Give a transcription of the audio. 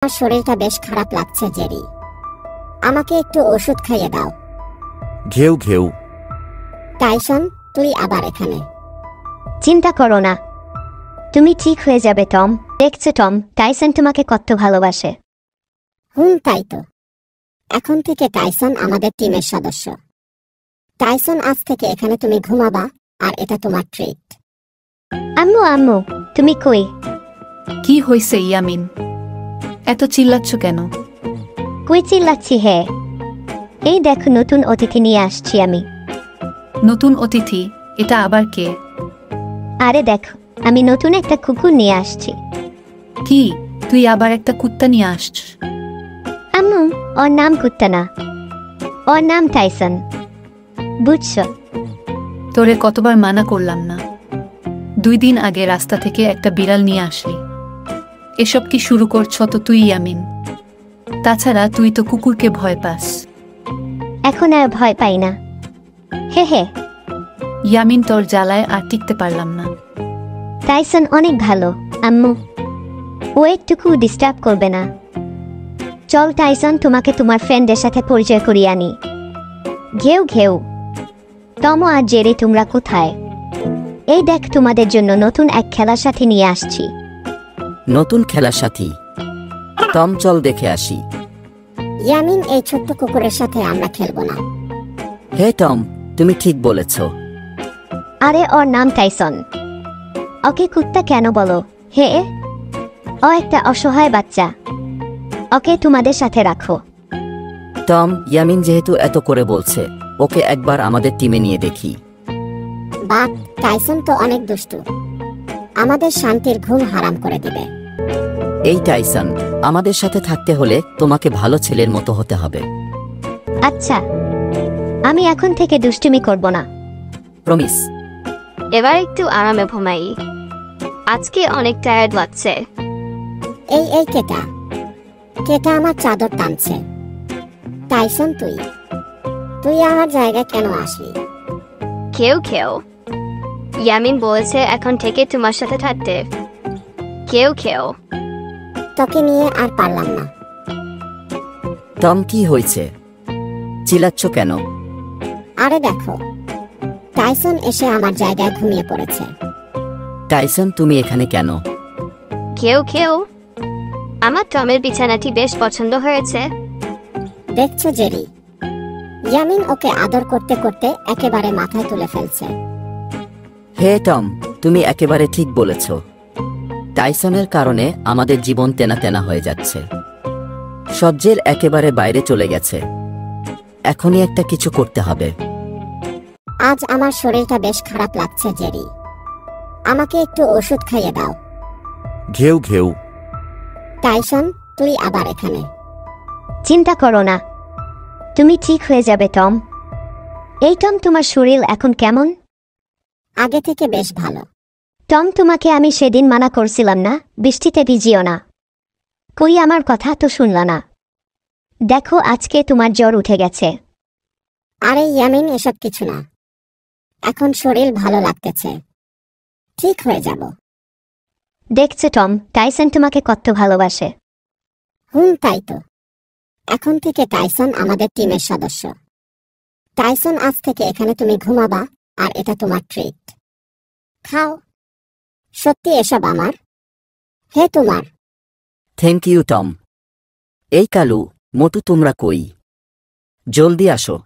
আমার শরীরটা বেশ খারাপ লাগছে জেরি, আমাকে একটু ওষুধ খাইয়ে দাও। ঘেউ ঘেউ। টাইসন, তুই আবার এখানে? চিন্তা করো না, তুমি ঠিক হয়ে যাবে টম। দেখছো টম, টাইসন তোমাকে কত ভালোবাসে। তাই তো। এখন থেকে টাইসন আমাদের টিমের সদস্য। টাইসন, আজ থেকে এখানে তুমি ঘুমাবা, আর এটা তোমার ট্রিট। আম্মু আম্মু, তুমি কই? কি হইছে ইয়ামিন, এত চিল্লাচ্ছ কেন? কই চিল্লাচ্ছি হে? এই দেখো, নতুন অতিথি নিয়ে আসছি আমি। নতুন অতিথি? এটা আবার কে? আরে দেখো, আমি নতুন একটা কুকুর নিয়ে আসছি। কি, তুই আবার একটা কুত্তা নিয়ে আসছিস? আম্মু, ওর নাম কুত্তা না, ওর নাম টাইসন, বুঝছো? তোরে কতবার মানা করলাম না? 2 দিন আগে রাস্তা থেকে একটা বিড়াল নিয়ে আসলি। এসব কি শুরু করছ তো তুই ইয়ামিন? তাছাড়া তুই তো কুকুরকে ভয় পাস। এখন আর ভয় পাই না, হে হে। ইয়ামিন, তোর জ্বালায় আর টিকতে পারলাম না। টাইসন অনেক ভালো আম্মু, ও একটুকু ডিস্টার্ব করবে না। চল টাইসন, তোমাকে তোমার ফ্রেন্ডের সাথে পরিচয় করিয়ে আনি। ঘেউ ঘেউ। টম আর জেরি, তোমরা কোথায়? এই দেখ, তোমাদের জন্য নতুন এক খেলার সাথে নিয়ে আসছি। নতুন খেলার সাথী? টম, চল দেখে আসি। ইয়ামিন, এই ছোট্ট কুকুরের সাথে আমরা খেলবো না। হে টম, তুমি ঠিক বলেছ। আরে ওর নাম টাইসন, ওকে কুত্তা কেন বলো হে? ও একটা অসহায় বাচ্চা, ওকে তোমাদের সাথে রাখো। টম, ইয়ামিন যেহেতু এত করে বলছে, ওকে একবার আমাদের টিমে নিয়ে দেখি। বাট টাইসন তো অনেক দুষ্টু, আমাদের শান্তির ঘুম হারাম করে দিবে। এই টাইসন, আমাদের সাথে থাকতে হলে তোমাকে ভালো ছেলের মতো হতে হবে। আচ্ছা, আমি এখন থেকে দুষ্টুমি করব না। প্রমিস। এবার একটু আরামে ঘুমাই, আজকে অনেক টায়ার্ড লাগছে। এই এই কেটা কেটা আমার চাদর টানছে। টাইসন, তুই তুই আমার জায়গায় কেন আসলি? কেউ কেউ ইয়ামিন বলেছে এখন থেকে তোমার সাথে থাকতে। কেউ কেউ তোকে নিয়ে আর পারলাম না। টম, কি হয়েছে? চিল্লাচ্ছ কেন? আরে দেখো, টাইসন এসে আমার জায়গায় ঘুমিয়ে পড়েছে। টাইসন, তুমি এখানে কেন? কেউ কেউ আমার টমের বিছানাটি বেশ পছন্দ হয়েছে। দেখছো জেরি, ইয়ামিন ওকে আদর করতে করতে একেবারে মাথায় তুলে ফেলছে। হে টম, তুমি একেবারে ঠিক বলেছ। টাইসনের কারণে আমাদের জীবন তেনা তেনা হয়ে যাচ্ছে। সহ্যের একেবারে বাইরে চলে গেছে। এখনই একটা কিছু করতে হবে। আজ আমার শরীরটা বেশ খারাপ লাগছে জেরি, আমাকে একটু ওষুধ খাইয়ে দাও। ঘেউ ঘেউ। টাইসন, তুই আবার এখানে? চিন্তা করো না, তুমি ঠিক হয়ে যাবে টম। এই টম, তোমার শরীর এখন কেমন? আগে থেকে বেশ ভালো। টম, তোমাকে আমি সেদিন মানা করছিলাম না বৃষ্টিতে ভিজিও না? কই আমার কথা তো শুনলা না? দেখো, আজকে তোমার জ্বর উঠে গেছে। আরে ইয়ামিন, এসব কিছু না, এখন শরীর ভালো লাগতেছে, ঠিক হয়ে যাব। দেখছো টম, টাইসন তোমাকে কত ভালোবাসে। তাই তো। এখন থেকে টাইসন আমাদের টিমের সদস্য। টাইসন, আজ থেকে এখানে তুমি ঘুমাবা, আর এটা তোমার ট্রিট। খাও। সত্যি এসব আমার? হে তোমার। Thank you Tom. এই কালু, মোটু, তোমরা কই? জলদি আসো।